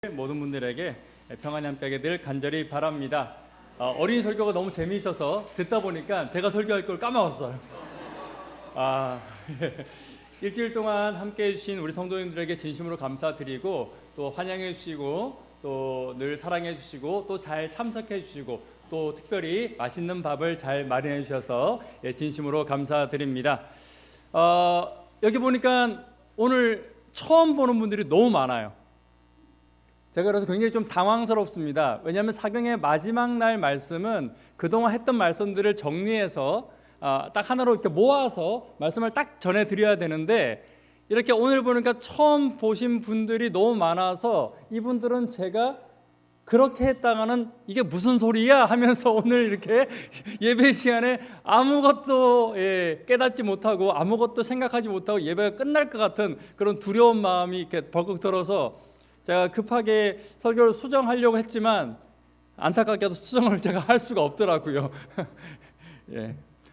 모든 분들에게 평안이 함께하게 늘 간절히 바랍니다. 어린이 설교가 너무 재미있어서 듣다 보니까 제가 설교할 걸 까먹었어요. 일주일 동안 함께해 주신 우리 성도님들에게 진심으로 감사드리고 또 환영해 주시고 또 늘 사랑해 주시고 또 잘 참석해 주시고 또 특별히 맛있는 밥을 잘 마련해 주셔서 진심으로 감사드립니다. 여기 보니까 오늘 처음 보는 분들이 너무 많아요. 제가 그래서 굉장히 좀 당황스럽습니다. 왜냐하면 사경의 마지막 날 말씀은 그동안 했던 말씀들을 정리해서 딱 하나로 이렇게 모아서 말씀을 딱 전해드려야 되는데 이렇게 오늘 보니까 처음 보신 분들이 너무 많아서 이분들은 제가 그렇게 했다가는 이게 무슨 소리야 하면서 오늘 이렇게 예배 시간에 아무것도 깨닫지 못하고 아무것도 생각하지 못하고 예배가 끝날 것 같은 그런 두려운 마음이 이렇게 벌컥 들어서 제가 급하게 설교를 수정하려고 했지만 안타깝게도 수정을 제가 할 수가 없더라고요.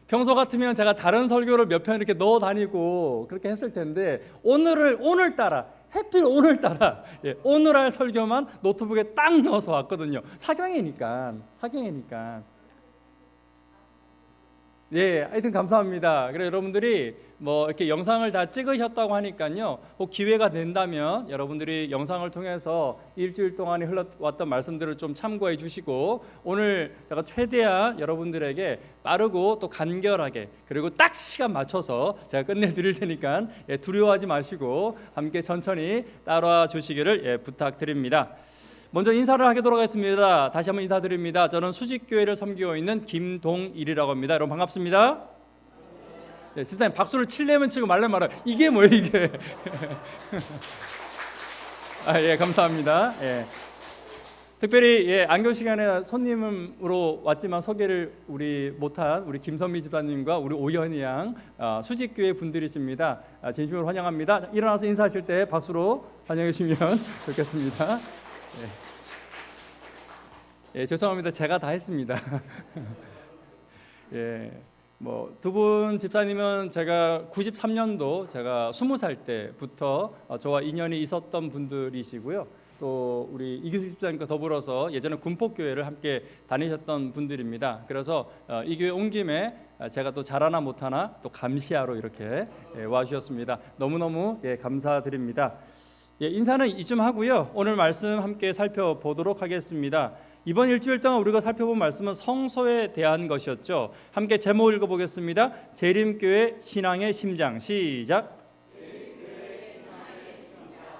평소 같으면 제가 다른 설교를 몇 편 이렇게 넣어 다니고 그렇게 했을 텐데 오늘따라 해필 오늘따라 오늘 할 설교만 노트북에 딱 넣어서 왔거든요. 사경이니까. 하여튼 감사합니다. 그래 여러분들이 이렇게 영상을 다 찍으셨다고 하니까요. 꼭 기회가 된다면 여러분들이 영상을 통해서 일주일 동안에 흘러왔던 말씀들을 좀 참고해 주시고 오늘 제가 최대한 여러분들에게 빠르고 또 간결하게 그리고 딱 시간 맞춰서 제가 끝내드릴 테니까 두려워하지 마시고 함께 천천히 따라와 주시기를 부탁드립니다. 먼저 인사를 하도록 하겠습니다. 다시 한번 인사드립니다. 저는 수직교회를 섬기고 있는 김동일이라고 합니다. 여러분 반갑습니다. 집사님 박수를 칠려면 치고 말려면 말아요. 이게 뭐예요 이게? 감사합니다. 특별히 안교 시간에 손님으로 왔지만 소개를 못한 우리 김선미 집사님과 우리 오현이 양 수직교회 분들이십니다. 진심으로 환영합니다. 일어나서 인사하실 때 박수로 환영해 주시면 좋겠습니다. 죄송합니다. 제가 다 했습니다. 두 분 집사님은 제가 93년도 제가 20살 때부터 저와 인연이 있었던 분들이시고요. 또 우리 이규수 집사님과 더불어서 예전에 군폭교회를 함께 다니셨던 분들입니다. 그래서 이 교회 온 김에 제가 또 잘하나 못하나 또 감시하러 이렇게 와주셨습니다. 너무너무 감사드립니다. 인사는 이쯤 하고요. 오늘 말씀 함께 살펴보도록 하겠습니다. 이번 일주일 동안 우리가 살펴본 말씀은 성소에 대한 것이었죠. 함께 제목 읽어보겠습니다. 재림교회 신앙의 심장. 시작.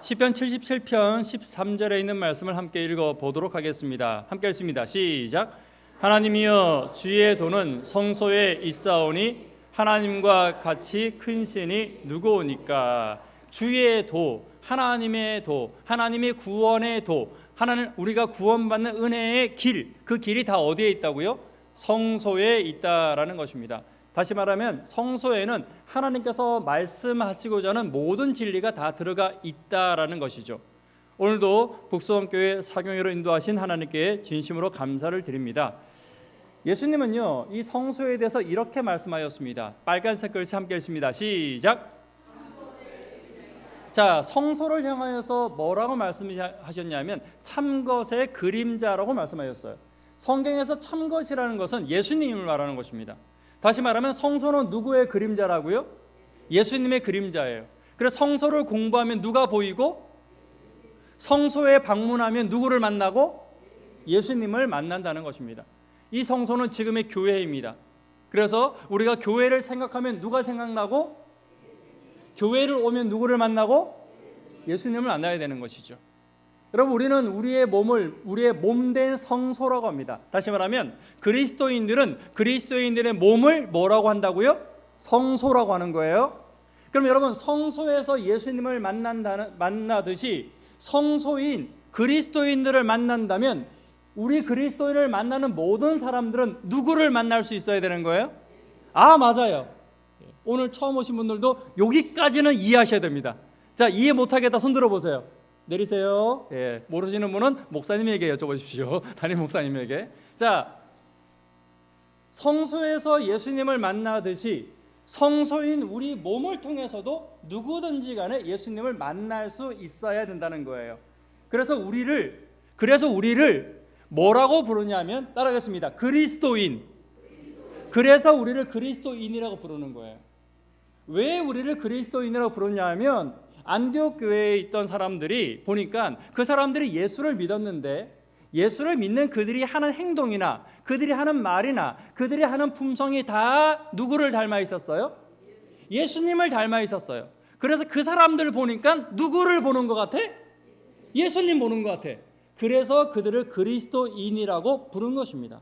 시편 77편 13절에 있는 말씀을 함께 읽어보도록 하겠습니다. 함께 읽습니다. 시작. 하나님이여 주의 도는 성소에 있사오니 하나님과 같이 큰 신이 누구오니까. 주의 도, 하나님의 도, 하나님의 구원의 도, 하나님 우리가 구원받는 은혜의 길, 그 길이 다 어디에 있다고요? 성소에 있다라는 것입니다. 다시 말하면 성소에는 하나님께서 말씀하시고자 하는 모든 진리가 다 들어가 있다라는 것이죠. 오늘도 북소원교회 사경회로 인도하신 하나님께 진심으로 감사를 드립니다. 예수님은요 이 성소에 대해서 이렇게 말씀하셨습니다. 빨간색 글씨 함께 읽습니다. 시작. 자, 성소를 향하여서 뭐라고 말씀하셨냐면 참것의 그림자라고 말씀하셨어요. 성경에서 참것이라는 것은 예수님을 말하는 것입니다. 다시 말하면 성소는 누구의 그림자라고요? 예수님의 그림자예요. 그래서 성소를 공부하면 누가 보이고 성소에 방문하면 누구를 만나고 예수님을 만난다는 것입니다. 이 성소는 지금의 교회입니다. 그래서 우리가 교회를 생각하면 누가 생각나고 교회를 오면 누구를 만나고 예수님을 만나야 되는 것이죠. 여러분 우리는 우리의 몸을 우리의 몸된 성소라고 합니다. 다시 말하면 그리스도인들의 몸을 뭐라고 한다고요? 성소라고 하는 거예요. 그럼 여러분 성소에서 예수님을 만나듯이 성소인 그리스도인들을 만난다면 우리 그리스도인을 만나는 모든 사람들은 누구를 만날 수 있어야 되는 거예요? 맞아요. 오늘 처음 오신 분들도 여기까지는 이해하셔야 됩니다. 자, 이해 못하겠다 손 들어보세요. 내리세요. 모르시는 분은 목사님에게 여쭤보십시오. 담임 목사님에게. 자, 성소에서 예수님을 만나듯이 성소인 우리 몸을 통해서도 누구든지 간에 예수님을 만날 수 있어야 된다는 거예요. 그래서 우리를 뭐라고 부르냐면 따라하겠습니다. 그리스도인. 그래서 우리를 그리스도인이라고 부르는 거예요. 왜 우리를 그리스도인이라고 부르냐면 안디옥 교회에 있던 사람들이 보니까 그 사람들이 예수를 믿었는데 예수를 믿는 그들이 하는 행동이나 그들이 하는 말이나 그들이 하는 품성이 다 누구를 닮아 있었어요? 예수님을 닮아 있었어요. 그래서 그 사람들을 보니까 누구를 보는 것 같아? 예수님 보는 것 같아. 그래서 그들을 그리스도인이라고 부른 것입니다.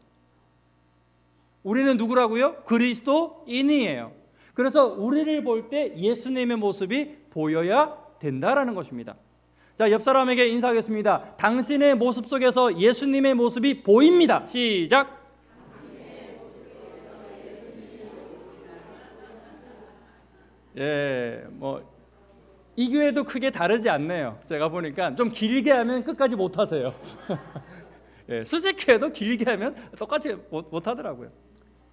우리는 누구라고요? 그리스도인이에요. 그래서 우리를 볼 때 예수님의 모습이 보여야 된다라는 것입니다. 자, 옆 사람에게 인사하겠습니다. 당신의 모습 속에서 예수님의 모습이 보입니다. 시작. 이 교회도 크게 다르지 않네요. 제가 보니까 좀 길게 하면 끝까지 못 하세요. 수직회도 길게 하면 똑같이 못 하더라고요.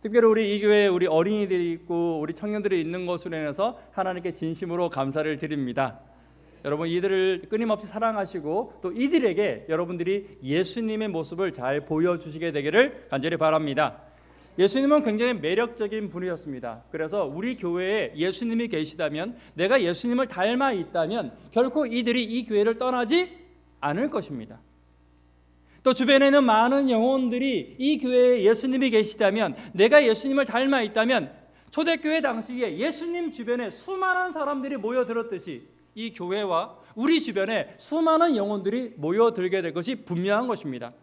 특별히 우리 이 교회에 우리 어린이들이 있고 우리 청년들이 있는 것으로 인해서 하나님께 진심으로 감사를 드립니다. 여러분 이들을 끊임없이 사랑하시고 또 이들에게 여러분들이 예수님의 모습을 잘 보여주시게 되기를 간절히 바랍니다. 예수님은 굉장히 매력적인 분이셨습니다. 그래서 우리 교회에 예수님이 계시다면, 내가 예수님을 닮아 있다면 결코 이들이 이 교회를 떠나지 않을 것입니다. 또 주변에는 많은 영혼들이 이 교회에 예수님이 계시다면, 내가 예수님을 닮아 있다면 초대교회 당시에 예수님 주변에 수많은 사람들이 모여들었듯이 이 교회와 우리 주변에 수많은 영혼들이 모여들게 될 것이 분명한 것입니다.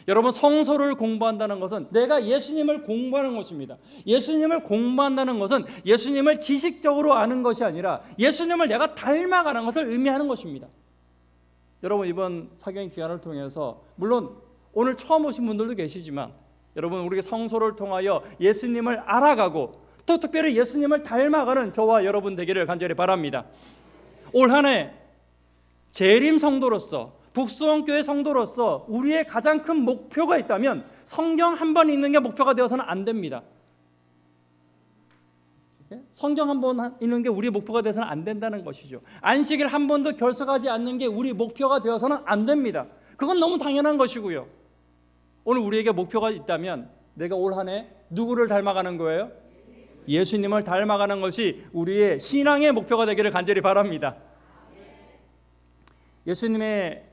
여러분, 성서를 공부한다는 것은 내가 예수님을 공부하는 것입니다. 예수님을 공부한다는 것은 예수님을 지식적으로 아는 것이 아니라 예수님을 내가 닮아가는 것을 의미하는 것입니다. 여러분, 이번 사경 기간을 통해서 물론 오늘 처음 오신 분들도 계시지만 여러분, 우리가 성서를 통하여 예수님을 알아가고 또 특별히 예수님을 닮아가는 저와 여러분 되기를 간절히 바랍니다. 올 한 해 재림 성도로서, 북수원교회 성도로서 우리의 가장 큰 목표가 있다면 성경 한 번 읽는 게 목표가 되어서는 안 됩니다. 성경 한 번 읽는 게 우리의 목표가 되어서는 안 된다는 것이죠. 안식일 한 번도 결석하지 않는 게 우리 목표가 되어서는 안 됩니다. 그건 너무 당연한 것이고요. 오늘 우리에게 목표가 있다면 내가 올 한 해 누구를 닮아가는 거예요? 예수님을 닮아가는 것이 우리의 신앙의 목표가 되기를 간절히 바랍니다. 예수님의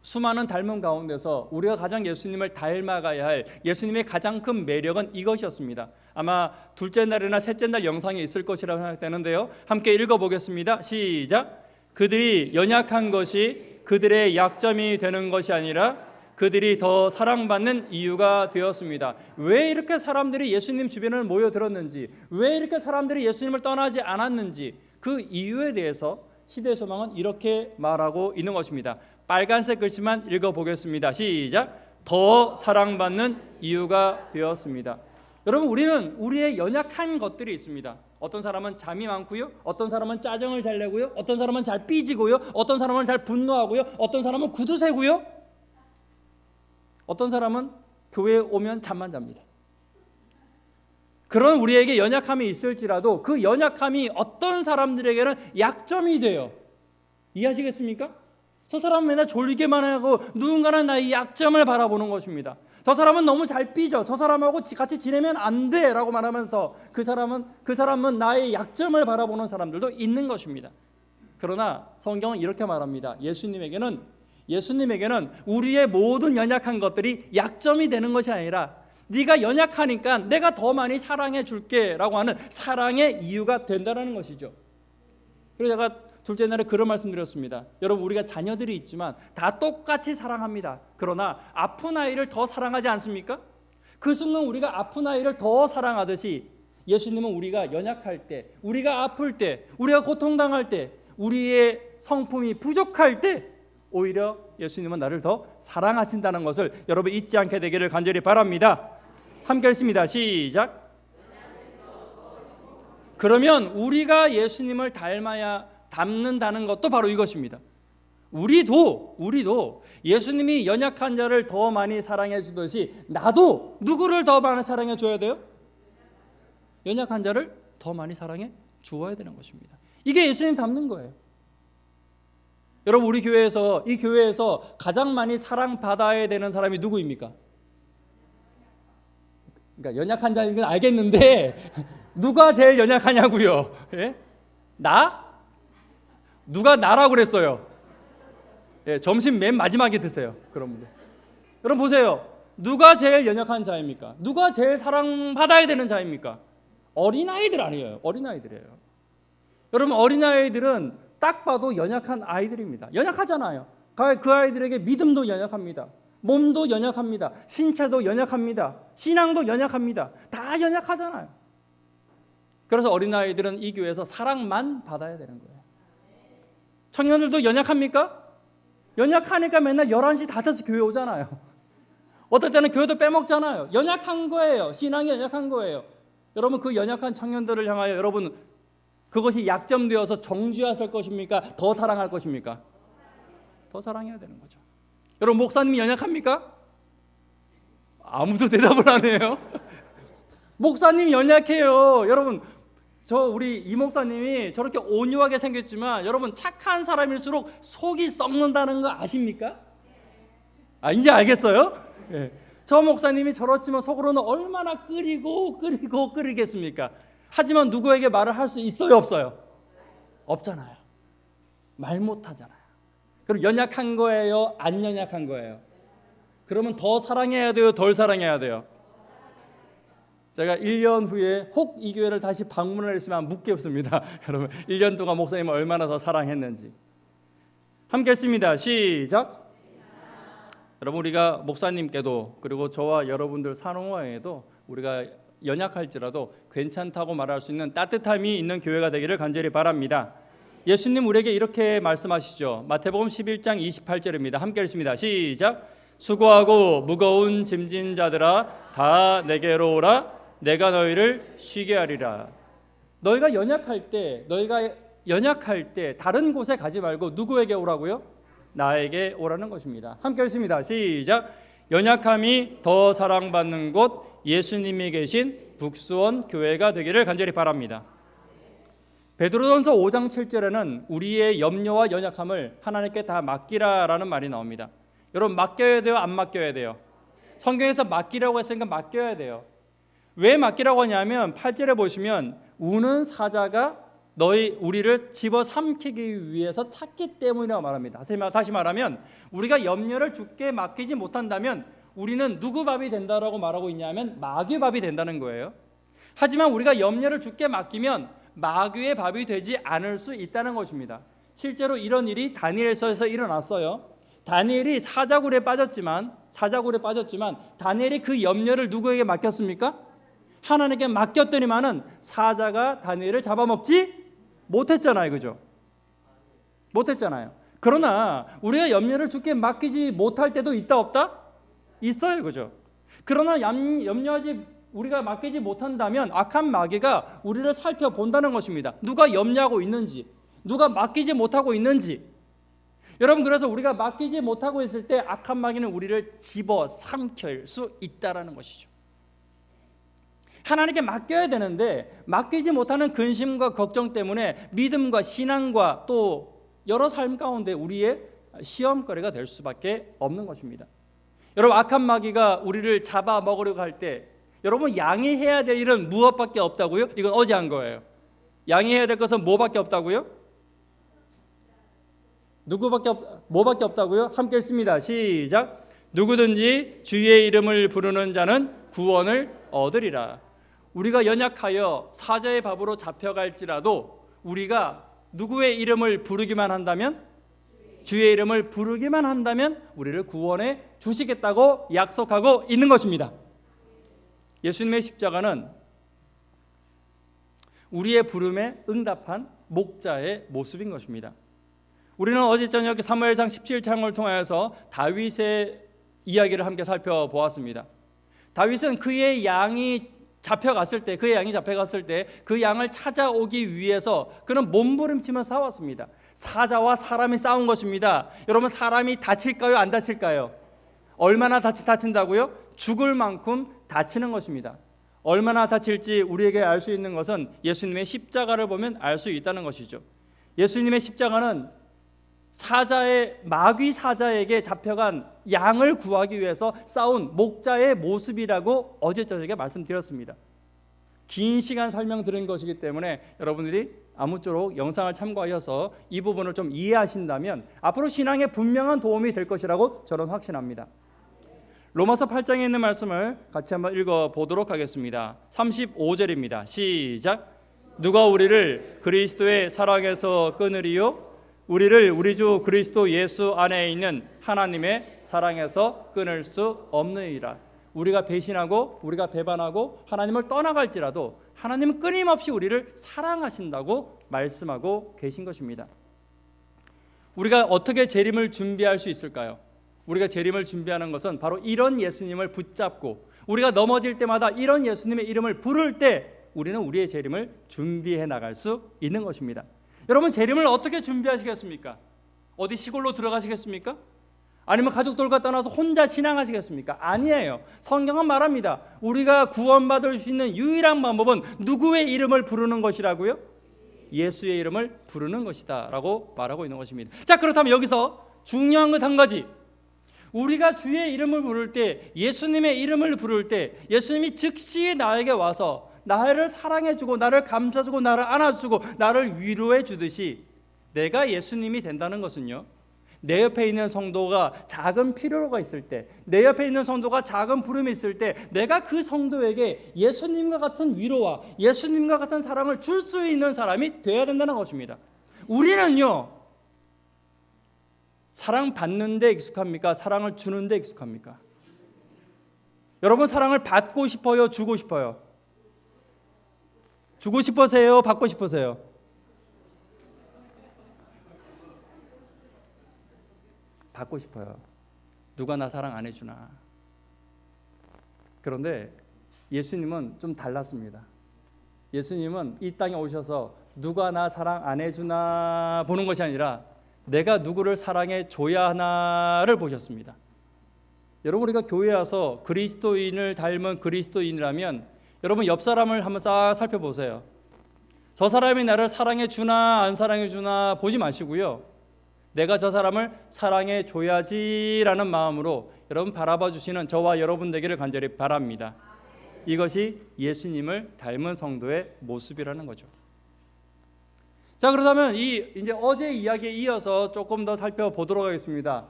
수많은 닮음 가운데서 우리가 가장 예수님을 닮아가야 할 예수님의 가장 큰 매력은 이것이었습니다. 아마 둘째 날이나 셋째 날 영상이 있을 것이라고 생각되는데요. 함께 읽어보겠습니다. 시작. 그들이 연약한 것이 그들의 약점이 되는 것이 아니라 그들이 더 사랑받는 이유가 되었습니다. 왜 이렇게 사람들이 예수님 주변을 모여들었는지, 왜 이렇게 사람들이 예수님을 떠나지 않았는지, 그 이유에 대해서 시대소망은 이렇게 말하고 있는 것입니다. 빨간색 글씨만 읽어보겠습니다. 시작. 더 사랑받는 이유가 되었습니다. 여러분, 우리는 우리의 연약한 것들이 있습니다. 어떤 사람은 잠이 많고요, 어떤 사람은 짜증을 잘 내고요, 어떤 사람은 잘 삐지고요, 어떤 사람은 잘 분노하고요, 어떤 사람은 구두쇠고요, 어떤 사람은 교회에 오면 잠만 잡니다. 그런 우리에게 연약함이 있을지라도 그 연약함이 어떤 사람들에게는 약점이 돼요. 이해하시겠습니까? 저 사람은 맨날 졸리게만 하고 누군가는 나의 약점을 바라보는 것입니다. 저 사람은 너무 잘 삐져, 저 사람하고 같이 지내면 안 돼 라고 말하면서 그 사람은 나의 약점을 바라보는 사람들도 있는 것입니다. 그러나 성경은 이렇게 말합니다. 예수님에게는 우리의 모든 연약한 것들이 약점이 되는 것이 아니라 네가 연약하니까 내가 더 많이 사랑해 줄게 라고 하는 사랑의 이유가 된다는 것이죠. 그래서 제가 둘째 날에 그런 말씀드렸습니다. 여러분, 우리가 자녀들이 있지만 다 똑같이 사랑합니다. 그러나 아픈 아이를 더 사랑하지 않습니까? 그 순간 우리가 아픈 아이를 더 사랑하듯이 예수님은 우리가 연약할 때, 우리가 아플 때, 우리가 고통당할 때, 우리의 성품이 부족할 때 오히려 예수님은 나를 더 사랑하신다는 것을 여러분 잊지 않게 되기를 간절히 바랍니다. 함께 읽습니다. 시작. 그러면 우리가 예수님을 닮는다는 것도 바로 이것입니다. 우리도 예수님이 연약한 자를 더 많이 사랑해 주듯이 나도 누구를 더 많이 사랑해 줘야 돼요? 연약한 자를 더 많이 사랑해 주어야 되는 것입니다. 이게 예수님 닮는 거예요. 여러분 우리 교회에서 이 교회에서 가장 많이 사랑받아야 되는 사람이 누구입니까? 그러니까 연약한 자인 건 알겠는데 누가 제일 연약하냐고요? 예? 나? 누가 나라고 그랬어요? 예, 점심 맨 마지막에 드세요. 그런 분들. 여러분 보세요. 누가 제일 연약한 자입니까? 누가 제일 사랑받아야 되는 자입니까? 어린아이들 아니에요. 어린아이들이에요. 여러분 어린아이들은 딱 봐도 연약한 아이들입니다. 연약하잖아요. 그 아이들에게 믿음도 연약합니다. 몸도 연약합니다. 신체도 연약합니다. 신앙도 연약합니다. 다 연약하잖아요. 그래서 어린아이들은 이 교회에서 사랑만 받아야 되는 거예요. 청년들도 연약합니까? 연약하니까 맨날 11시 다 돼서 교회 오잖아요. 어떨 때는 교회도 빼먹잖아요. 연약한 거예요. 신앙이 연약한 거예요. 여러분 그 연약한 청년들을 향하여 여러분 그것이 약점되어서 정죄하실 것입니까? 더 사랑할 것입니까? 더 사랑해야 되는 거죠. 여러분 목사님이 연약합니까? 아무도 대답을 안 해요. 목사님이 연약해요. 여러분 우리 이 목사님이 저렇게 온유하게 생겼지만 여러분 착한 사람일수록 속이 썩는다는 거 아십니까? 이제 알겠어요? 예. 저 목사님이 저렇지만 속으로는 얼마나 끓이겠습니까? 하지만 누구에게 말을 할 수 있어요, 없어요? 없잖아요. 말 못하잖아요. 그럼 연약한 거예요, 안 연약한 거예요? 그러면 더 사랑해야 돼요, 덜 사랑해야 돼요? 제가 1년 후에 혹 이 교회를 다시 방문을 했으면 묻겠습니다. 여러분 1년 동안 목사님을 얼마나 더 사랑했는지. 함께 했습니다. 시작. 여러분 우리가 목사님께도 그리고 저와 여러분들 산호와에도 우리가 연약할지라도 괜찮다고 말할 수 있는 따뜻함이 있는 교회가 되기를 간절히 바랍니다. 예수님 우리에게 이렇게 말씀하시죠. 마태복음 11장 28절입니다. 함께 읽습니다. 시작. 수고하고 무거운 짐진 자들아 다 내게로 오라. 내가 너희를 쉬게 하리라. 너희가 연약할 때 다른 곳에 가지 말고 누구에게 오라고요? 나에게 오라는 것입니다. 함께 읽습니다. 시작. 연약함이 더 사랑받는 곳 예수님이 계신 북수원 교회가 되기를 간절히 바랍니다. 베드로전서 5장 7절에는 우리의 염려와 연약함을 하나님께 다 맡기라라는 말이 나옵니다. 여러분 맡겨야 돼요? 안 맡겨야 돼요? 성경에서 맡기라고 했으니까 맡겨야 돼요. 왜 맡기라고 하냐면 8절에 보시면 우는 사자가 우리를 집어삼키기 위해서 찾기 때문이라고 말합니다. 다시 말하면 우리가 염려를 주께 맡기지 못한다면 우리는 누구 밥이 된다라고 말하고 있냐면 마귀 밥이 된다는 거예요. 하지만 우리가 염려를 주께 맡기면 마귀의 밥이 되지 않을 수 있다는 것입니다. 실제로 이런 일이 다니엘서에서 일어났어요. 다니엘이 사자굴에 빠졌지만 다니엘이 그 염려를 누구에게 맡겼습니까? 하나님께 맡겼더니만은 사자가 다니엘을 잡아먹지 못했잖아요. 그죠? 못했잖아요. 그러나 우리가 염려를 주께 맡기지 못할 때도 있다 없다? 있어요. 그죠? 그러나 우리가 맡기지 못한다면 악한 마귀가 우리를 살펴본다는 것입니다. 누가 염려하고 있는지, 누가 맡기지 못하고 있는지. 여러분 그래서 우리가 맡기지 못하고 있을 때 악한 마귀는 우리를 집어삼킬 수 있다라는 것이죠. 하나님께 맡겨야 되는데 맡기지 못하는 근심과 걱정 때문에 믿음과 신앙과 또 여러 삶 가운데 우리의 시험거리가 될 수밖에 없는 것입니다. 여러분 악한 마귀가 우리를 잡아먹으려고 할 때 여러분 양이 해야 될 일은 무엇밖에 없다고요? 이건 어제 한 거예요. 양이 해야 될 것은 뭐밖에 없다고요? 뭐밖에 없다고요? 함께 읽습니다. 시작. 누구든지 주의 이름을 부르는 자는 구원을 얻으리라. 우리가 연약하여 사자의 밥으로 잡혀갈지라도 우리가 누구의 이름을 부르기만 한다면, 주의 이름을 부르기만 한다면 우리를 구원해 주시겠다고 약속하고 있는 것입니다. 예수님의 십자가는 우리의 부름에 응답한 목자의 모습인 것입니다. 우리는 어제 저녁 사무엘상 17장을 통하여서 다윗의 이야기를 함께 살펴보았습니다. 다윗은 그의 양이 잡혀갔을 때 그 양을 찾아오기 위해서 그는 몸부림치며 싸웠습니다. 사자와 사람이 싸운 것입니다. 여러분 사람이 다칠까요? 안 다칠까요? 얼마나 다친다고요? 죽을 만큼 다치는 것입니다. 얼마나 다칠지 우리에게 알 수 있는 것은 예수님의 십자가를 보면 알 수 있다는 것이죠. 예수님의 십자가는 사자의 마귀 사자에게 잡혀간 양을 구하기 위해서 싸운 목자의 모습이라고 어제 저녁에 말씀드렸습니다. 긴 시간 설명드린 것이기 때문에 여러분들이 아무쪼록 영상을 참고하셔서 이 부분을 좀 이해하신다면 앞으로 신앙에 분명한 도움이 될 것이라고 저는 확신합니다. 로마서 8장에 있는 말씀을 같이 한번 읽어보도록 하겠습니다. 35절입니다. 시작. 누가 우리를 그리스도의 사랑에서 끊으리요? 우리를 우리 주 그리스도 예수 안에 있는 하나님의 사랑에서 끊을 수 없느니라. 우리가 배신하고 우리가 배반하고 하나님을 떠나갈지라도 하나님은 끊임없이 우리를 사랑하신다고 말씀하고 계신 것입니다. 우리가 어떻게 재림을 준비할 수 있을까요? 우리가 재림을 준비하는 것은 바로 이런 예수님을 붙잡고 우리가 넘어질 때마다 이런 예수님의 이름을 부를 때 우리는 우리의 재림을 준비해 나갈 수 있는 것입니다. 여러분, 재림을 어떻게 준비하시겠습니까? 어디 시골로 들어가시겠습니까? 아니면 가족들과 떠나서 혼자 신앙하시겠습니까? 아니에요. 성경은 말합니다. 우리가 구원받을 수 있는 유일한 방법은 누구의 이름을 부르는 것이라고요? 예수의 이름을 부르는 것이다 라고 말하고 있는 것입니다. 자, 그렇다면 여기서 중요한 것 한 가지, 우리가 주의 이름을 부를 때, 예수님의 이름을 부를 때 예수님이 즉시 나에게 와서 나를 사랑해주고 나를 감싸주고 나를 안아주고 나를 위로해 주듯이 내가 예수님이 된다는 것은요, 내 옆에 있는 성도가 작은 필요가 있을 때, 내 옆에 있는 성도가 작은 부름이 있을 때 내가 그 성도에게 예수님과 같은 위로와 예수님과 같은 사랑을 줄 수 있는 사람이 되어야 된다는 것입니다. 우리는요, 사랑 받는 데 익숙합니까? 사랑을 주는 데 익숙합니까? 여러분, 사랑을 받고 싶어요? 주고 싶어요? 주고 싶으세요? 받고 싶으세요? 받고 싶어요. 누가 나 사랑 안 해주나. 그런데 예수님은 좀 달랐습니다. 예수님은 이 땅에 오셔서 누가 나 사랑 안 해주나 보는 것이 아니라 내가 누구를 사랑해 줘야 하나를 보셨습니다. 여러분, 우리가 교회에 와서 그리스도인을 닮은 그리스도인이라면 여러분, 옆 사람을 한번 싹 살펴보세요. 저 사람이 나를 사랑해 주나 안 사랑해 주나 보지 마시고요, 내가 저 사람을 사랑해 줘야지라는 마음으로 여러분 바라봐 주시는 저와 여러분 되기를 간절히 바랍니다. 이것이 예수님을 닮은 성도의 모습이라는 거죠. 자, 그렇다면 이제 어제 이야기에 이어서 조금 더 살펴보도록 하겠습니다.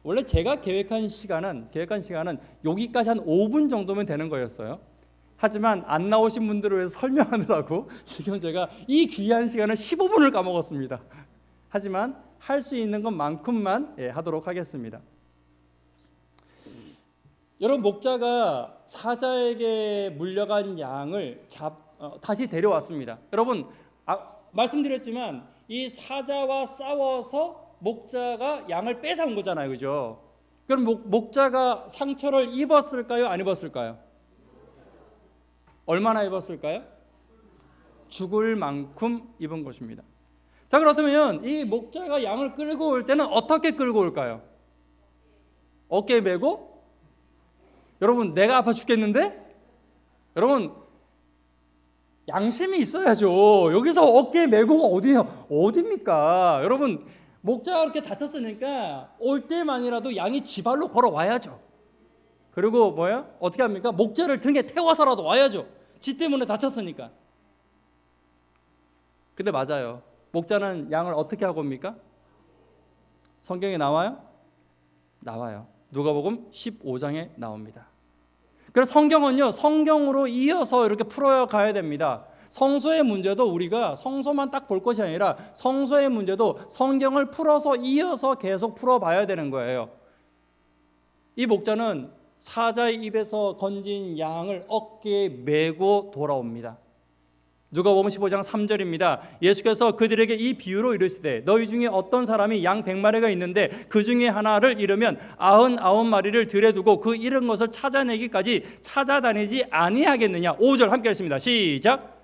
원래 제가 계획한 시간은 여기까지 한 5분 정도면 되는 거였어요. 하지만 안 나오신 분들을 위해서 설명하느라고 지금 제가 이 귀한 시간을 15분을 까먹었습니다. 하지만 할 수 있는 것만큼만 하도록 하겠습니다. 여러분, 목자가 사자에게 물려간 양을 다시 데려왔습니다. 여러분, 말씀드렸지만 이 사자와 싸워서 목자가 양을 뺏어온 거잖아요, 그죠? 그럼 목자가 상처를 입었을까요, 안 입었을까요? 얼마나 입었을까요? 죽을 만큼 입은 것입니다. 자, 그렇다면 이 목자가 양을 끌고 올 때는 어떻게 끌고 올까요? 어깨에 메고? 여러분, 내가 아파 죽겠는데? 여러분, 양심이 있어야죠. 여기서 어깨에 메고가 어디입니까? 여러분, 목자가 그렇게 다쳤으니까 올 때만이라도 양이 지발로 걸어와야죠. 그리고 어떻게 합니까? 목자를 등에 태워서라도 와야죠. 지 때문에 다쳤으니까. 근데 맞아요. 목자는 양을 어떻게 하고 옵니까? 성경에 나와요? 나와요. 누가복음 15장에 나옵니다. 그래서 성경은요, 성경으로 이어서 이렇게 풀어가야 됩니다. 성소의 문제도 우리가 성소만 딱 볼 것이 아니라 성소의 문제도 성경을 풀어서 이어서 계속 풀어봐야 되는 거예요. 이 목자는 사자의 입에서 건진 양을 어깨에 메고 돌아옵니다. 누가복음 15장 3절입니다. 예수께서 그들에게 이 비유로 이르시되 너희 중에 어떤 사람이 양 100마리가 있는데 그 중에 하나를 잃으면 99마리를 들에 두고 그 잃은 것을 찾아내기까지 찾아다니지 아니하겠느냐. 5절 함께 하겠습니다. 시작.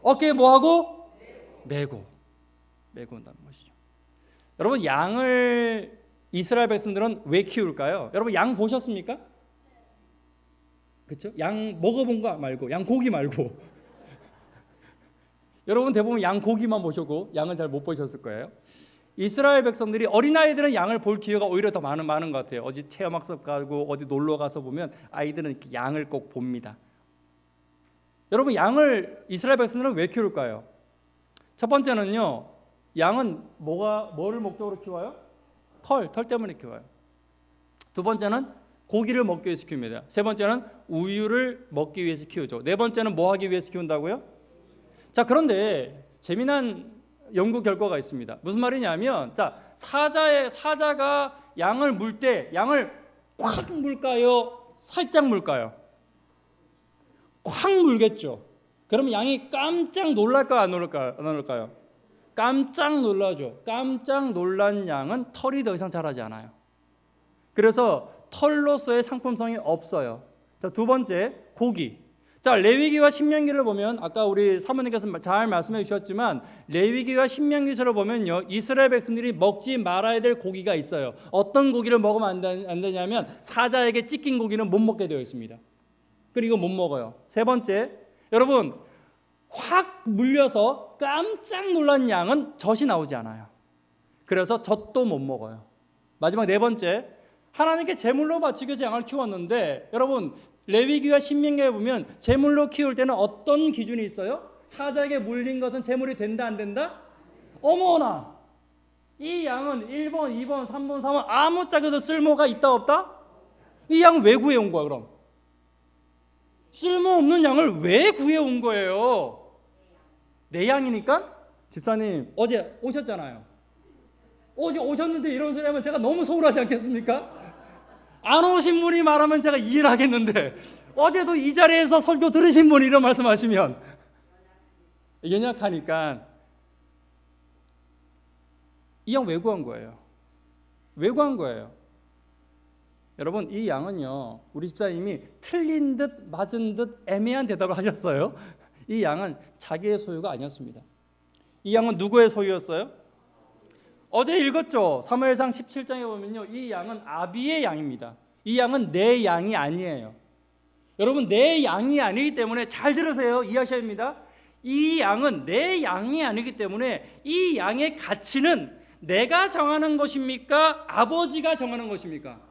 어깨에 뭐하고? 메고 온다는 것이죠. 여러분, 양을 이스라엘 백성들은 왜 키울까요? 여러분, 양 보셨습니까? 그렇죠? 양 먹어본 거 말고, 양 고기 말고 여러분 대부분 양 고기만 보셨고 양은 잘 못 보셨을 거예요. 이스라엘 백성들이 어린아이들은 양을 볼 기회가 오히려 더 많은 것 같아요. 어디 체험학습 가고 어디 놀러 가서 보면 아이들은 이렇게 양을 꼭 봅니다. 여러분 양을 이스라엘 백성들은 왜 키울까요? 첫 번째는요, 양은 뭐를 목적으로 키워요? 털 때문에 키워요. 두 번째는 고기를 먹기 위해서 키웁니다. 세 번째는 우유를 먹기 위해서 키우죠. 네 번째는 뭐 하기 위해서 키운다고요? 자, 그런데 재미난 연구 결과가 있습니다. 무슨 말이냐면, 자, 사자가 양을 물 때 양을 꽉 물까요? 살짝 물까요? 꽉 물겠죠. 그러면 양이 깜짝 놀랄까요? 안 놀랄까요? 깜짝 놀라죠. 깜짝 놀란 양은 털이 더 이상 자라지 않아요. 그래서 털로서의 상품성이 없어요. 자, 두 번째, 고기. 자, 레위기와 신명기를 보면 아까 우리 사모님께서 잘 말씀해 주셨지만 레위기와 신명기서를 보면요, 이스라엘 백성들이 먹지 말아야 될 고기가 있어요. 어떤 고기를 먹으면 안 되냐면 사자에게 찢긴 고기는 못 먹게 되어 있습니다. 그리고 못 먹어요. 세 번째, 여러분 확 물려서 깜짝 놀란 양은 젖이 나오지 않아요. 그래서 젖도 못 먹어요. 마지막 네 번째, 하나님께 제물로 바치기 위해서 양을 키웠는데, 여러분 레위기와 신명기에 보면 제물로 키울 때는 어떤 기준이 있어요? 사자에게 물린 것은 제물이 된다 안 된다? 어머나, 이 양은 1번, 2번, 3번, 4번 아무짝에도 쓸모가 있다 없다? 이 양은 왜 구해온 거야 그럼? 쓸모없는 양을 왜 구해온 거예요? 내 양이니까? 집사님 어제 오셨잖아요. 어제 오셨는데 이런 소리 하면 제가 너무 소홀하지 않겠습니까? 안 오신 분이 말하면 제가 이해를 하겠는데 어제도 이 자리에서 설교 들으신 분이 이런 말씀하시면 연약하니까 이 양 왜 구한 거예요? 왜 구한 거예요? 여러분 이 양은요, 우리 집사님이 틀린 듯 맞은 듯 애매한 대답을 하셨어요. 이 양은 자기의 소유가 아니었습니다. 이 양은 누구의 소유였어요? 어제 읽었죠. 사무엘상 17장에 보면요, 이 양은 아비의 양입니다. 이 양은 내 양이 아니에요. 여러분 내 양이 아니기 때문에 잘 들으세요. 이해하셔야 합니다. 이 양은 내 양이 아니기 때문에 이 양의 가치는 내가 정하는 것입니까? 아버지가 정하는 것입니까?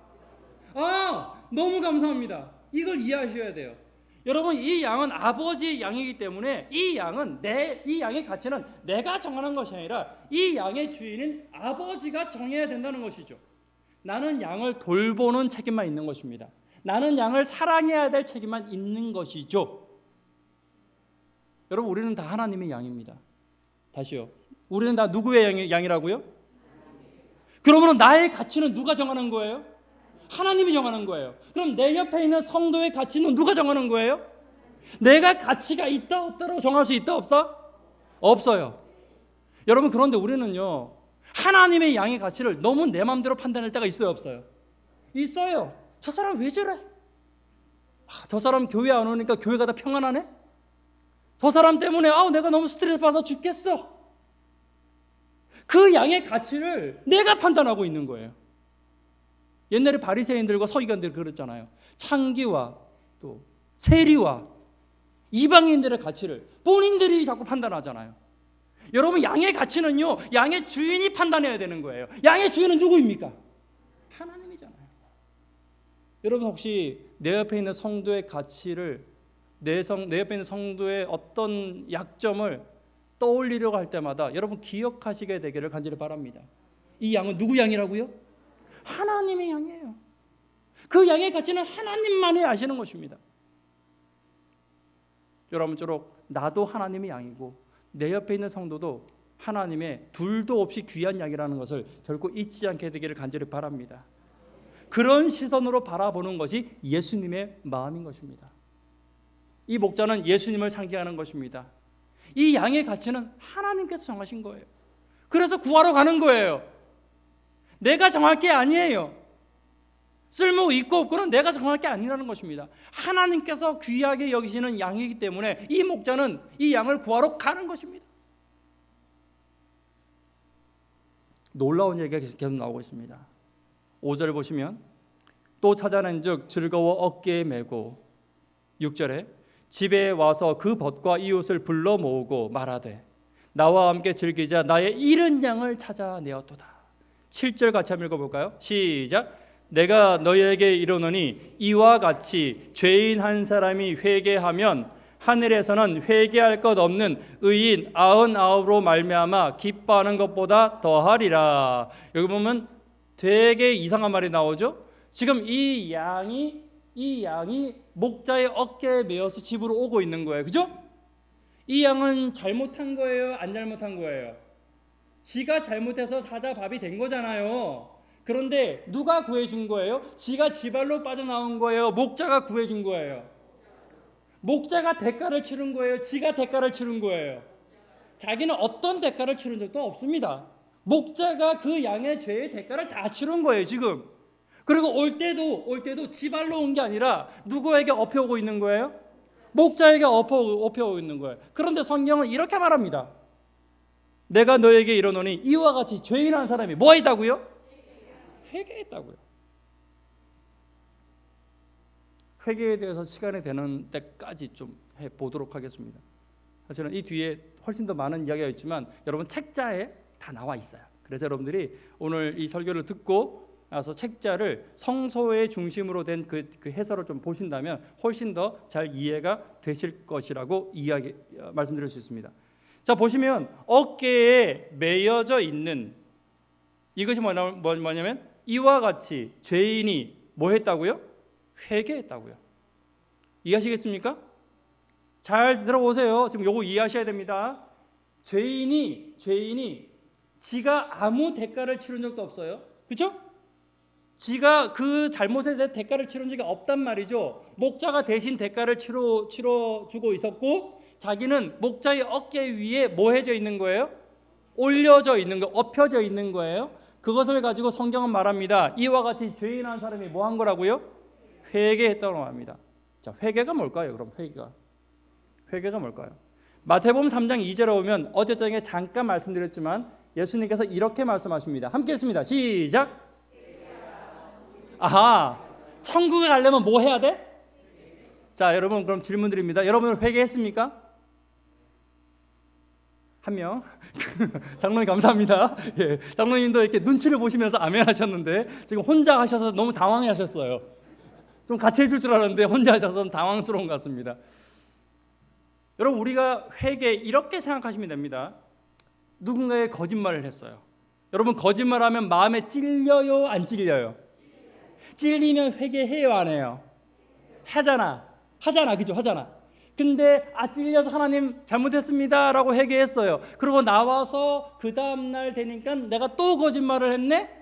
너무 감사합니다. 이걸 이해하셔야 돼요. 여러분 이 양은 아버지의 양이기 때문에 이 양의 가치는 내가 정하는 것이 아니라 이 양의 주인은 아버지가 정해야 된다는 것이죠. 나는 양을 돌보는 책임만 있는 것입니다. 나는 양을 사랑해야 될 책임만 있는 것이죠. 여러분 우리는 다 하나님의 양입니다. 다시요. 우리는 다 누구의 양이라고요? 그러면 나의 가치는 누가 정하는 거예요? 하나님이 정하는 거예요. 그럼 내 옆에 있는 성도의 가치는 누가 정하는 거예요? 내가 가치가 있다 없다로 정할 수 있다 없어? 없어요. 여러분 그런데 우리는요, 하나님의 양의 가치를 너무 내 마음대로 판단할 때가 있어요 없어요? 있어요. 저 사람 왜 저래? 저 사람 교회 안 오니까 교회가 다 평안하네? 저 사람 때문에 내가 너무 스트레스 받아 죽겠어. 그 양의 가치를 내가 판단하고 있는 거예요. 옛날에 바리새인들과 서기관들이 그랬잖아요. 창기와 또 세리와 이방인들의 가치를 본인들이 자꾸 판단하잖아요. 여러분 양의 가치는요, 양의 주인이 판단해야 되는 거예요. 양의 주인은 누구입니까? 하나님이잖아요. 여러분 혹시 내 옆에 있는 성도의 가치를 내 옆에 있는 성도의 어떤 약점을 떠올리려고 할 때마다 여러분 기억하시게 되기를 간절히 바랍니다. 이 양은 누구 양이라고요? 하나님의 양이에요. 그 양의 가치는 하나님만이 아시는 것입니다. 여러분처럼 나도 하나님의 양이고 내 옆에 있는 성도도 하나님의 둘도 없이 귀한 양이라는 것을 결코 잊지 않게 되기를 간절히 바랍니다. 그런 시선으로 바라보는 것이 예수님의 마음인 것입니다. 이 목자는 예수님을 상징하는 것입니다. 이 양의 가치는 하나님께서 정하신 거예요. 그래서 구하러 가는 거예요. 내가 정할 게 아니에요. 쓸모 있고 없고는 내가 정할 게 아니라는 것입니다. 하나님께서 귀하게 여기시는 양이기 때문에 이 목자는 이 양을 구하러 가는 것입니다. 놀라운 얘기가 계속 나오고 있습니다. 5절 보시면 또 찾아낸 즉 즐거워 어깨에 메고, 6절에 집에 와서 그 벗과 이웃을 불러 모으고 말하되 나와 함께 즐기자. 나의 잃은 양을 찾아내었도다. 7절 같이 한번 읽어볼까요? 시작. 내가 너희에게 이르노니 이와 같이 죄인 한 사람이 회개하면 하늘에서는 회개할 것 없는 의인 99로 말미암아 기뻐하는 것보다 더하리라. 여기 보면 되게 이상한 말이 나오죠. 지금 이 양이 목자의 어깨에 매어서 집으로 오고 있는 거예요. 그죠? 이 양은 잘못한 거예요? 안 잘못한 거예요? 지가 잘못해서 사자밥이 된 거잖아요. 그런데 누가 구해준 거예요? 지가 지발로 빠져나온 거예요? 목자가 구해준 거예요? 목자가 대가를 치른 거예요? 지가 대가를 치른 거예요? 자기는 어떤 대가를 치른 적도 없습니다. 목자가 그 양의 죄의 대가를 다 치른 거예요 지금. 그리고 올 때도 지발로 온 게 아니라 누구에게 업혀오고 있는 거예요? 목자에게 업혀오고 있는 거예요. 그런데 성경은 이렇게 말합니다. 내가 너에게 이르노니 이와 같이 죄인 한 사람이 뭐 했다고요? 회개했다고요. 회개에 대해서 시간이 되는 때까지 좀 해보도록 하겠습니다. 사실은 이 뒤에 훨씬 더 많은 이야기가 있지만 여러분 책자에 다 나와 있어요. 그래서 여러분들이 오늘 이 설교를 듣고 나서 책자를 성서의 중심으로 된 그 해설을 좀 보신다면 훨씬 더 잘 이해가 되실 것이라고 말씀드릴 수 있습니다. 자, 보시면 어깨에 매여져 있는 이것이 뭐냐면 이와 같이 죄인이 뭐 했다고요? 회개했다고요. 이해하시겠습니까? 잘 들어보세요. 지금 요거 이해하셔야 됩니다. 죄인이 지가 아무 대가를 치른 적도 없어요. 그렇죠? 지가 그 잘못에 대해 대가를 치른 적이 없단 말이죠. 목자가 대신 대가를 치러주고 있었고 자기는 목자의 어깨 위에 뭐 해져 있는 거예요? 올려져 있는 거, 엎혀져 있는 거예요. 그것을 가지고 성경은 말합니다. 이와 같이 죄인 한 사람이 뭐 한 거라고요? 회개했다고 합니다. 자, 회개가 뭘까요? 그럼 회개가 뭘까요? 마태복음 3장 2절에 보면 어제저녁에 잠깐 말씀드렸지만 예수님께서 이렇게 말씀하십니다. 함께 했습니다. 시작. 아하, 천국에 가려면 뭐 해야 돼? 자, 여러분 그럼 질문 드립니다. 여러분 회개했습니까? 한 명. 장로님 감사합니다. 예, 장로님도 이렇게 눈치를 보시면서 아멘 하셨는데 지금 혼자 하셔서 너무 당황해 하셨어요. 좀 같이 해줄 줄 알았는데 혼자 하셔서 좀 당황스러운 것 같습니다. 여러분 우리가 회개 이렇게 생각하시면 됩니다. 누군가의 거짓말을 했어요. 여러분 거짓말하면 마음에 찔려요? 안 찔려요? 찔리면 회개해요? 안 해요? 하잖아. 그죠? 하잖아. 근데 찔려서 하나님 잘못했습니다 라고 회개했어요. 그리고 나와서 그 다음날 되니까 내가 또 거짓말을 했네?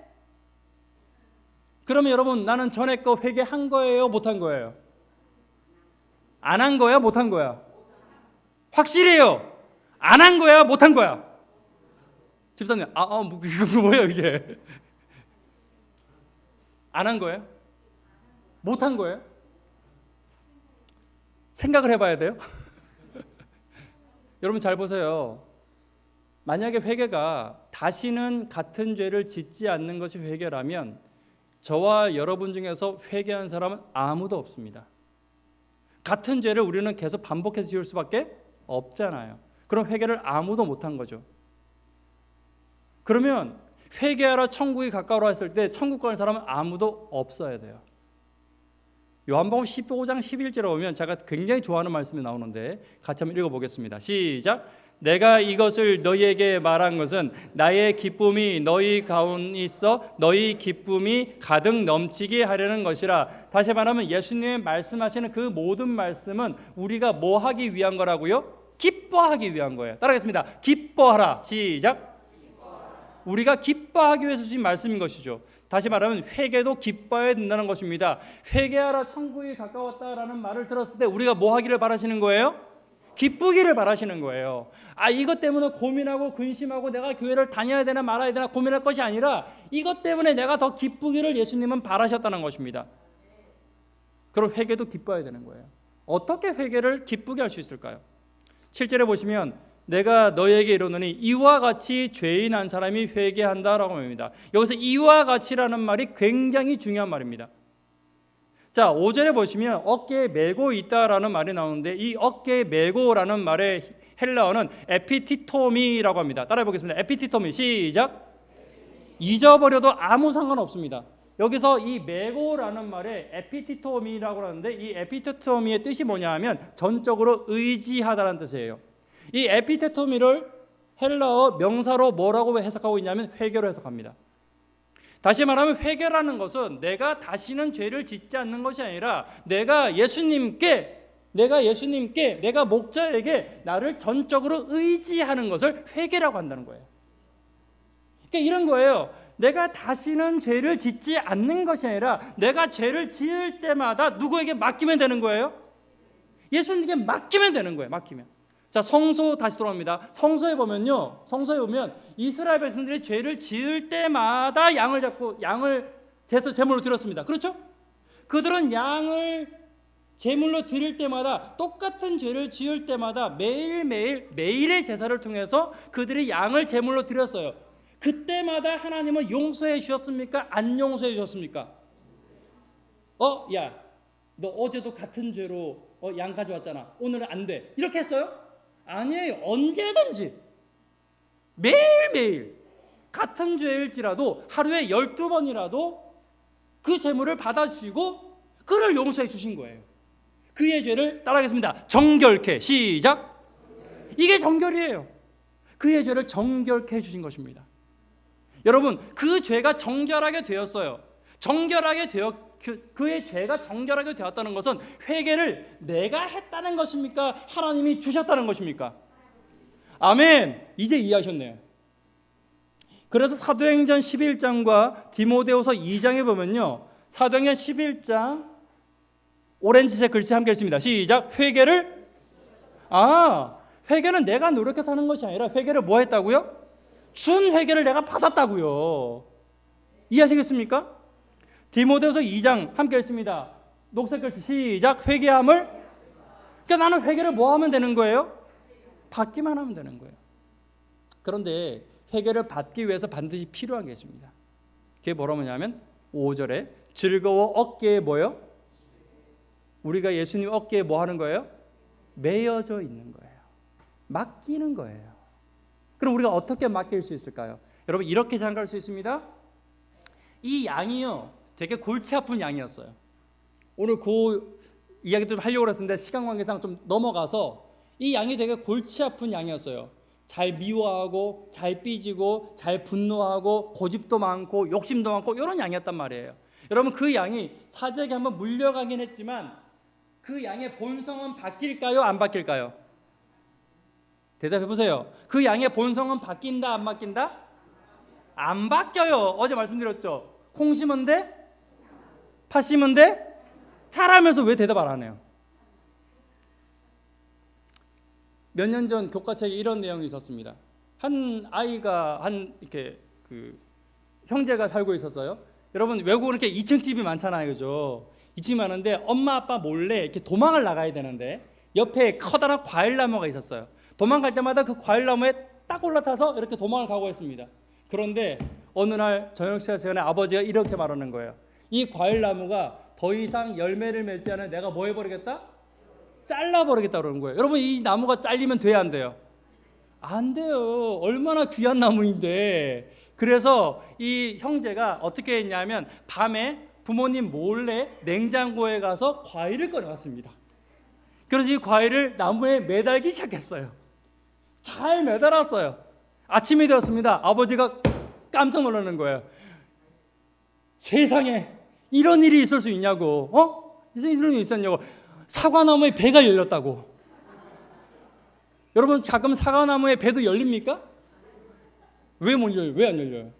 그러면 여러분 나는 전에 거 회개한 거예요? 못한 거예요? 안 한 거야? 못한 거야? 확실해요. 안 한 거야? 못한 거야? 집사님 이거 뭐예요 이게? 안 한 거예요? 못한 거예요? 생각을 해봐야 돼요. 여러분 잘 보세요. 만약에 회개가 다시는 같은 죄를 짓지 않는 것이 회개라면 저와 여러분 중에서 회개한 사람은 아무도 없습니다. 같은 죄를 우리는 계속 반복해서 지을 수밖에 없잖아요. 그럼 회개를 아무도 못한 거죠. 그러면 회개하러 천국이 가까우라 했을 때 천국 가는 사람은 아무도 없어야 돼요. 요한복음 15장 11절에 보면 제가 굉장히 좋아하는 말씀이 나오는데 같이 한번 읽어보겠습니다. 시작. 내가 이것을 너희에게 말한 것은 나의 기쁨이 너희 가운데 있어 너희 기쁨이 가득 넘치게 하려는 것이라. 다시 말하면 예수님이 말씀하시는 그 모든 말씀은 우리가 뭐 하기 위한 거라고요? 기뻐하기 위한 거예요. 따라하겠습니다. 기뻐하라. 시작. 우리가 기뻐하기 위해서 주신 말씀인 것이죠. 다시 말하면 회개도 기뻐해야 된다는 것입니다. 회개하라 천국이 가까웠다라는 말을 들었을 때 우리가 뭐 하기를 바라시는 거예요? 기쁘기를 바라시는 거예요. 이것 때문에 고민하고 근심하고 내가 교회를 다녀야 되나 말아야 되나 고민할 것이 아니라 이것 때문에 내가 더 기쁘기를 예수님은 바라셨다는 것입니다. 그럼 회개도 기뻐해야 되는 거예요. 어떻게 회개를 기쁘게 할 수 있을까요? 7절에 보시면 내가 너희에게 이르노니 이와 같이 죄인 한 사람이 회개한다라고 합니다. 여기서 이와 같이라는 말이 굉장히 중요한 말입니다. 자, 5절에 보시면 어깨에 메고 있다라는 말이 나오는데 이 어깨에 메고라는 말의 헬라어는 에피티토미라고 합니다. 따라해 보겠습니다. 에피티토미. 시작. 잊어버려도 아무 상관없습니다. 여기서 이 메고라는 말에 에피티토미라고 하는데 이 에피티토미의 뜻이 뭐냐 하면 전적으로 의지하다라는 뜻이에요. 이 에피티토미를 헬라어 명사로 뭐라고 해석하고 있냐면 회개로 해석합니다. 다시 말하면 회개라는 것은 내가 다시는 죄를 짓지 않는 것이 아니라 내가 예수님께 내가 목자에게 나를 전적으로 의지하는 것을 회개라고 한다는 거예요. 그러니까 이런 거예요. 내가 다시는 죄를 짓지 않는 것이 아니라 내가 죄를 지을 때마다 누구에게 맡기면 되는 거예요? 예수님께 맡기면 되는 거예요. 맡기면. 자, 성소 다시 돌아옵니다. 성소에 보면 이스라엘 백성들이 죄를 지을 때마다 양을 잡고 양을 제물로 드렸습니다. 그렇죠? 그들은 양을 제물로 드릴 때마다 똑같은 죄를 지을 때마다 매일의 제사를 통해서 그들이 양을 제물로 드렸어요. 그때마다 하나님은 용서해 주셨습니까? 안 용서해 주셨습니까? 야, 너 어제도 같은 죄로 양 가져왔잖아. 오늘은 안 돼. 이렇게 했어요? 아니에요. 언제든지 매일매일 같은 죄일지라도 하루에 12번이라도 그 제물을 받아주시고 그를 용서해 주신 거예요. 그의 죄를 따라하겠습니다. 정결케. 시작. 이게 정결이에요. 그의 죄를 정결케 해주신 것입니다. 여러분, 그 죄가 정결하게 되었어요. 그의 죄가 정결하게 되었다는 것은 회개를 내가 했다는 것입니까? 하나님이 주셨다는 것입니까? 아멘. 이제 이해하셨네요. 그래서 사도행전 11장과 디모데후서 2장에 보면요, 사도행전 11장 오렌지색 글씨 함께 읽습니다. 시작. 회개는 내가 노력해서 하는 것이 아니라 회개를 뭐 했다고요? 준 회개를 내가 받았다고요. 이해하시겠습니까? 디모데후서 2장 함께 읽습니다. 녹색 글씨 시작. 회개함을. 그러니까 나는 회개를 뭐 하면 되는 거예요? 받기만 하면 되는 거예요. 그런데 회개를 받기 위해서 반드시 필요한 게 있습니다. 그게 뭐라고 하냐면 5절에 즐거워 어깨에 뭐요? 우리가 예수님 어깨에 뭐 하는 거예요? 매여져 있는 거예요. 맡기는 거예요. 그럼 우리가 어떻게 맡길 수 있을까요? 여러분, 이렇게 생각할 수 있습니다. 이 양이요, 되게 골치 아픈 양이었어요. 오늘 그 이야기 좀 하려고 했는데 시간 관계상 좀 넘어가서 이 양이 되게 골치 아픈 양이었어요. 잘 미워하고 잘 삐지고 잘 분노하고 고집도 많고 욕심도 많고 이런 양이었단 말이에요. 여러분, 그 양이 사제에게 한번 물려가긴 했지만 그 양의 본성은 바뀔까요? 안 바뀔까요? 대답해 보세요. 그 양의 본성은 바뀐다 안 바뀐다? 안 바뀌어요. 어제 말씀드렸죠. 콩 심은 데? 팥 심은 데? 자라면서 왜 대답 안 하네요? 몇 년 전 교과책에 이런 내용이 있었습니다. 한 아이가 이렇게 형제가 살고 있었어요. 여러분, 외국은 이렇게 2층 집이 많잖아요, 그죠? 2층이 많은데 엄마 아빠 몰래 이렇게 도망을 나가야 되는데 옆에 커다란 과일나무가 있었어요. 도망갈 때마다 그 과일나무에 딱 올라타서 이렇게 도망을 가고 했습니다. 그런데 어느 날 저녁 시간에 아버지가 이렇게 말하는 거예요. 이 과일나무가 더 이상 열매를 맺지 않으면 내가 뭐 해버리겠다? 잘라버리겠다 그러는 거예요. 여러분, 이 나무가 잘리면 돼야 안 돼요? 안 돼요. 얼마나 귀한 나무인데. 그래서 이 형제가 어떻게 했냐면 밤에 부모님 몰래 냉장고에 가서 과일을 꺼내왔습니다. 그래서 이 과일을 나무에 매달기 시작했어요. 잘 매달았어요. 아침이 되었습니다. 아버지가 깜짝 놀라는 거예요. 세상에 이런 일이 있을 수 있냐고. 이런 일이 있었냐고. 사과나무에 배가 열렸다고. 여러분, 가끔 사과나무에 배도 열립니까? 왜 못 열려요? 왜 안 열려요?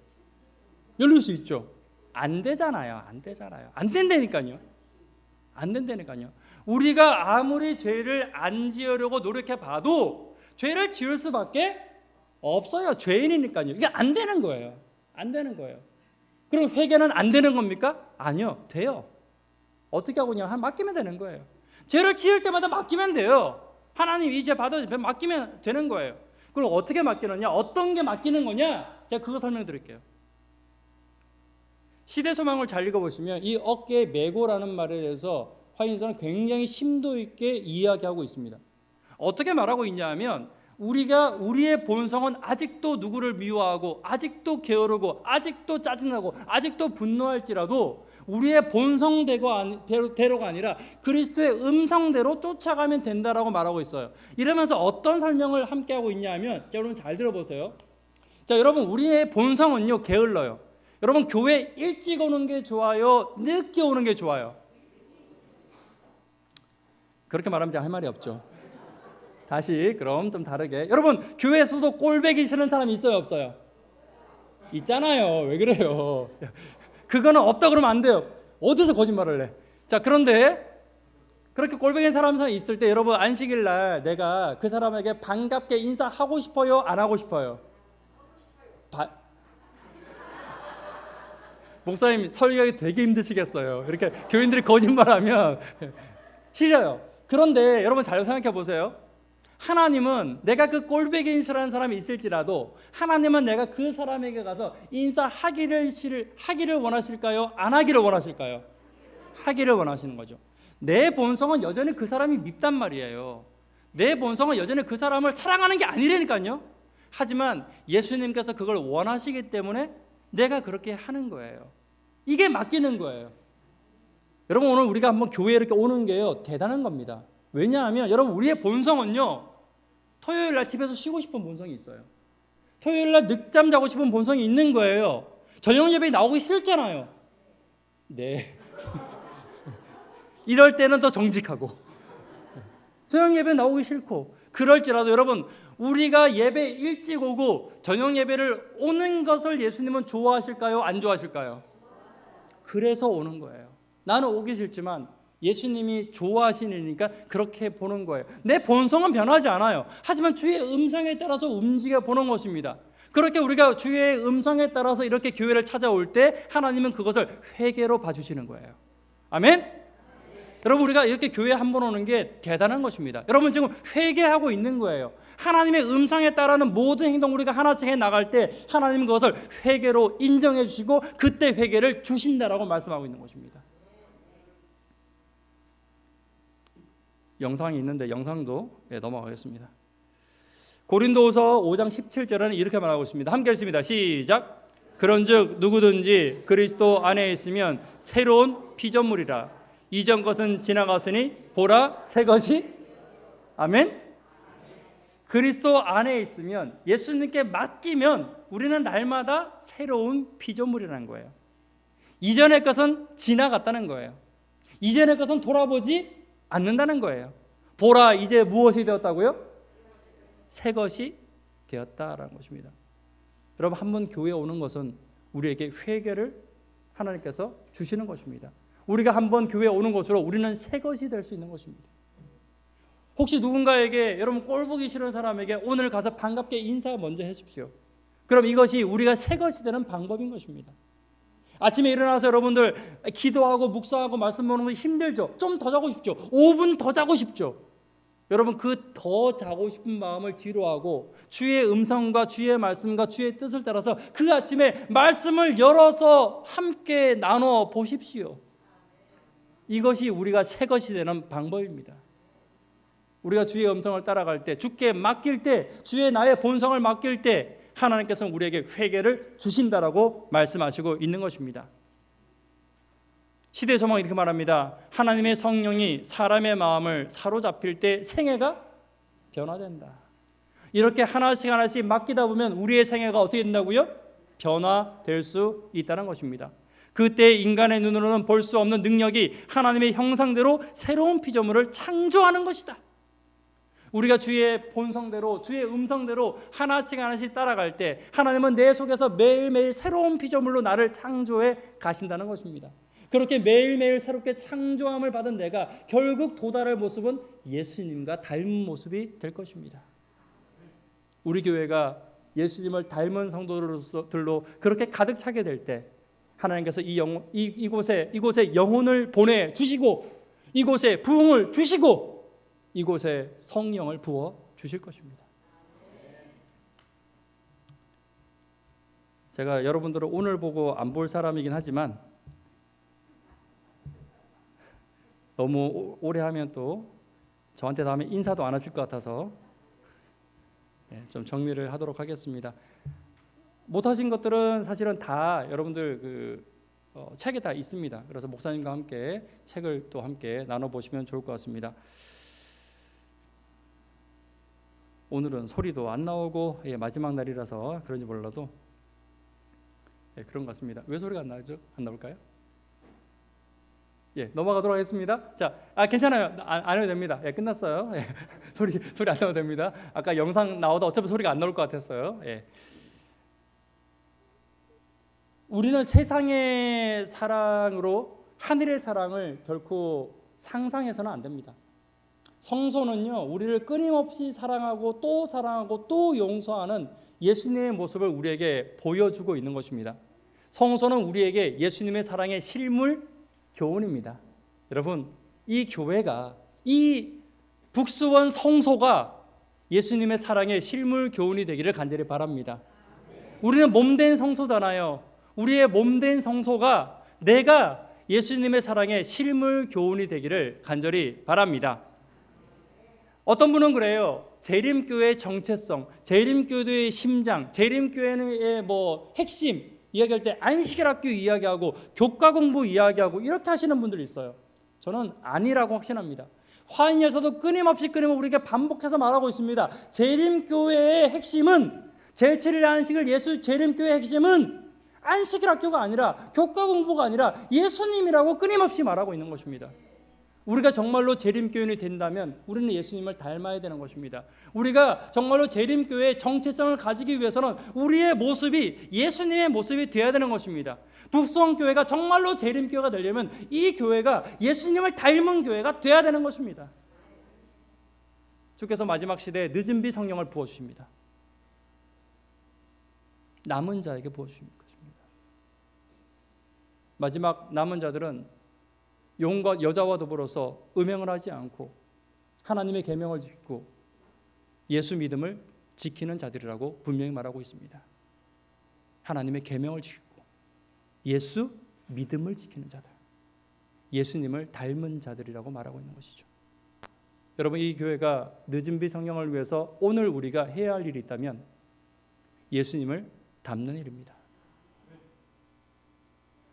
열릴 수 있죠. 안 되잖아요. 안 된다니까요. 우리가 아무리 죄를 안 지으려고 노력해 봐도 죄를 지을 수밖에 없어요. 죄인이니까요. 이게 안 되는 거예요. 그럼 회개는 안 되는 겁니까? 아니요. 돼요. 어떻게 하고 그냥 맡기면 되는 거예요. 죄를 지을 때마다 맡기면 돼요. 하나님 이 죄 받아주면 맡기면 되는 거예요. 그럼 어떻게 맡기느냐? 어떤 게 맡기는 거냐? 제가 그거 설명드릴게요. 시대소망을 잘 읽어보시면 이 어깨에 메고라는 말에 대해서 화인서는 굉장히 심도 있게 이야기하고 있습니다. 어떻게 말하고 있냐 하면 우리의 본성은 아직도 누구를 미워하고 아직도 게으르고 아직도 짜증나고 아직도 분노할지라도 우리의 본성대로가 아니라 그리스도의 음성대로 쫓아가면 된다라고 말하고 있어요. 이러면서 어떤 설명을 함께 하고 있냐 하면, 자, 여러분 잘 들어보세요. 자, 여러분 우리의 본성은요 게을러요. 여러분 교회 일찍 오는 게 좋아요, 늦게 오는 게 좋아요? 그렇게 말하면 할 말이 없죠. 다시 그럼 좀 다르게, 여러분 교회에서도 꼴배기 싫은 사람이 있어요, 없어요? 있잖아요. 왜 그래요? 그거는 없다 그러면 안 돼요. 어디서 거짓말을 해? 자, 그런데 그렇게 꼴배기 사람이 있을 때 여러분 안식일 날 내가 그 사람에게 반갑게 인사하고 싶어요, 안 하고 싶어요? 목사님 설교하기 되게 힘드시겠어요. 이렇게 교인들이 거짓말하면 싫어요. 그런데 여러분 잘 생각해 보세요. 하나님은 내가 그 꼴배기 인사라는 사람이 있을지라도 하나님은 내가 그 사람에게 가서 인사하기를 원하실까요? 안 하기를 원하실까요? 하기를 원하시는 거죠. 내 본성은 여전히 그 사람이 밉단 말이에요. 내 본성은 여전히 그 사람을 사랑하는 게 아니라니까요. 하지만 예수님께서 그걸 원하시기 때문에 내가 그렇게 하는 거예요. 이게 맡기는 거예요. 여러분 오늘 우리가 한번 교회에 이렇게 오는 게요 대단한 겁니다. 왜냐하면 여러분 우리의 본성은요 토요일 날 집에서 쉬고 싶은 본성이 있어요. 토요일 날 늦잠 자고 싶은 본성이 있는 거예요. 저녁 예배에 나오기 싫잖아요. 네. 이럴 때는 더 정직하고 저녁 예배 나오기 싫고, 그럴지라도 여러분 우리가 예배 일찍 오고 저녁 예배를 오는 것을 예수님은 좋아하실까요? 안 좋아하실까요? 그래서 오는 거예요. 나는 오기 싫지만 예수님이 좋아하시니까 그렇게 보는 거예요. 내 본성은 변하지 않아요. 하지만 주의 음성에 따라서 움직여 보는 것입니다. 그렇게 우리가 주의 음성에 따라서 이렇게 교회를 찾아올 때 하나님은 그것을 회개로 봐주시는 거예요. 아멘? 여러분 우리가 이렇게 교회에 한 번 오는 게 대단한 것입니다. 여러분 지금 회개하고 있는 거예요. 하나님의 음성에 따르는 모든 행동 우리가 하나씩 해나갈 때 하나님은 그것을 회개로 인정해 주시고 그때 회개를 주신다라고 말씀하고 있는 것입니다. 영상이 있는데 영상도 넘어가겠습니다. 고린도후서 5장 17절에는 이렇게 말하고 있습니다. 함께 읽습니다. 시작. 그런즉 누구든지 그리스도 안에 있으면 새로운 피조물이라. 이전 것은 지나갔으니 보라 새 것이. 아멘. 그리스도 안에 있으면, 예수님께 맡기면 우리는 날마다 새로운 피조물이라는 거예요. 이전의 것은 지나갔다는 거예요. 이전의 것은 돌아보지 않는다는 거예요. 보라 이제 무엇이 되었다고요? 새 것이 되었다라는 것입니다. 여러분 한 번 교회에 오는 것은 우리에게 회개를 하나님께서 주시는 것입니다. 우리가 한 번 교회에 오는 것으로 우리는 새 것이 될 수 있는 것입니다. 혹시 누군가에게, 여러분 꼴보기 싫은 사람에게 오늘 가서 반갑게 인사 먼저 해주십시오. 그럼 이것이 우리가 새 것이 되는 방법인 것입니다. 아침에 일어나서 여러분들 기도하고 묵상하고 말씀 보는 거 힘들죠? 좀 더 자고 싶죠? 5분 더 자고 싶죠? 여러분 그 더 자고 싶은 마음을 뒤로 하고 주의 음성과 주의 말씀과 주의 뜻을 따라서 그 아침에 말씀을 열어서 함께 나눠 보십시오. 이것이 우리가 새 것이 되는 방법입니다. 우리가 주의 음성을 따라갈 때, 주께 맡길 때, 주의 나의 본성을 맡길 때 하나님께서는 우리에게 회개를 주신다라고 말씀하시고 있는 것입니다. 시대 소망이 이렇게 말합니다. 하나님의 성령이 사람의 마음을 사로잡힐 때 생애가 변화된다. 이렇게 하나씩 하나씩 맡기다 보면 우리의 생애가 어떻게 된다고요? 변화될 수 있다는 것입니다. 그때 인간의 눈으로는 볼 수 없는 능력이 하나님의 형상대로 새로운 피조물을 창조하는 것이다. 우리가 주의 본성대로, 주의 음성대로 하나씩 하나씩 따라갈 때 하나님은 내 속에서 매일매일 새로운 피조물로 나를 창조해 가신다는 것입니다. 그렇게 매일매일 새롭게 창조함을 받은 내가 결국 도달할 모습은 예수님과 닮은 모습이 될 것입니다. 우리 교회가 예수님을 닮은 성도들로 그렇게 가득 차게 될 때 하나님께서 이곳에 영혼을 보내주시고 이곳에 부흥을 주시고 이곳에 성령을 부어 주실 것입니다. 제가 여러분들을 오늘 보고 안 볼 사람이긴 하지만 너무 오래 하면 또 저한테 다음에 인사도 안 하실 것 같아서 좀 정리를 하도록 하겠습니다. 못하신 것들은 사실은 다 여러분들 책에 다 있습니다. 그래서 목사님과 함께 책을 또 함께 나눠보시면 좋을 것 같습니다. 오늘은 소리도 안 나오고 마지막 날이라서 그런지 몰라도 그런 것 같습니다. 왜 소리가 안 나죠? 안 나올까요? 넘어가도록 하겠습니다. 자, 괜찮아요. 안 해도 됩니다. 끝났어요. 소리 안 나와도 됩니다. 아까 영상 나오다 어차피 소리가 안 나올 것 같았어요. 우리는 세상의 사랑으로 하늘의 사랑을 결코 상상해서는 안 됩니다. 성소는요, 우리를 끊임없이 사랑하고 또 용서하는 예수님의 모습을 우리에게 보여주고 있는 것입니다. 성소는 우리에게 예수님의 사랑의 실물 교훈입니다. 여러분, 이 교회가, 이 북수원 성소가 예수님의 사랑의 실물 교훈이 되기를 간절히 바랍니다. 우리는 몸된 성소잖아요. 우리의 몸된 성소가 내가 예수님의 사랑의 실물 교훈이 되기를 간절히 바랍니다. 어떤 분은 그래요. 재림교회의 정체성, 재림교회의 심장, 재림교회의 핵심 이야기할 때 안식일학교 이야기하고 교과 공부 이야기하고 이렇게 하시는 분들이 있어요. 저는 아니라고 확신합니다. 화인에서도 끊임없이 우리에게 반복해서 말하고 있습니다. 재림교회의 핵심은, 제7일 안식일 예수 재림교회의 핵심은 안식일학교가 아니라 교과 공부가 아니라 예수님이라고 끊임없이 말하고 있는 것입니다. 우리가 정말로 재림교인이 된다면 우리는 예수님을 닮아야 되는 것입니다. 우리가 정말로 재림교회의 정체성을 가지기 위해서는 우리의 모습이 예수님의 모습이 되어야 되는 것입니다. 북수원교회가 정말로 재림교회가 되려면 이 교회가 예수님을 닮은 교회가 되어야 되는 것입니다. 주께서 마지막 시대에 늦은 비 성령을 부어주십니다. 남은 자에게 부어주십니다. 마지막 남은 자들은 용과 여자와 더불어서 음행을 하지 않고 하나님의 계명을 지키고 예수 믿음을 지키는 자들이라고 분명히 말하고 있습니다. 하나님의 계명을 지키고 예수 믿음을 지키는 자들, 예수님을 닮은 자들이라고 말하고 있는 것이죠. 여러분, 이 교회가 늦은 비 성령을 위해서 오늘 우리가 해야 할 일이 있다면 예수님을 닮는 일입니다.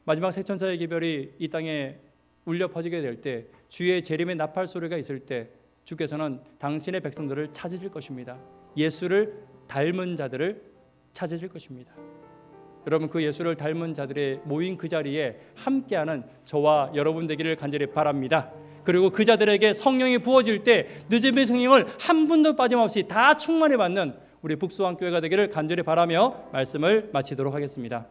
마지막 새 천사의 기별이 이 땅에 울려 퍼지게 될 때, 주의 재림의 나팔 소리가 있을 때 주께서는 당신의 백성들을 찾으실 것입니다. 예수를 닮은 자들을 찾으실 것입니다. 여러분, 그 예수를 닮은 자들의 모인 그 자리에 함께하는 저와 여러분 되기를 간절히 바랍니다. 그리고 그 자들에게 성령이 부어질 때 늦은 성령을 한 분도 빠짐없이 다 충만히 받는 우리 북수왕교회가 되기를 간절히 바라며 말씀을 마치도록 하겠습니다.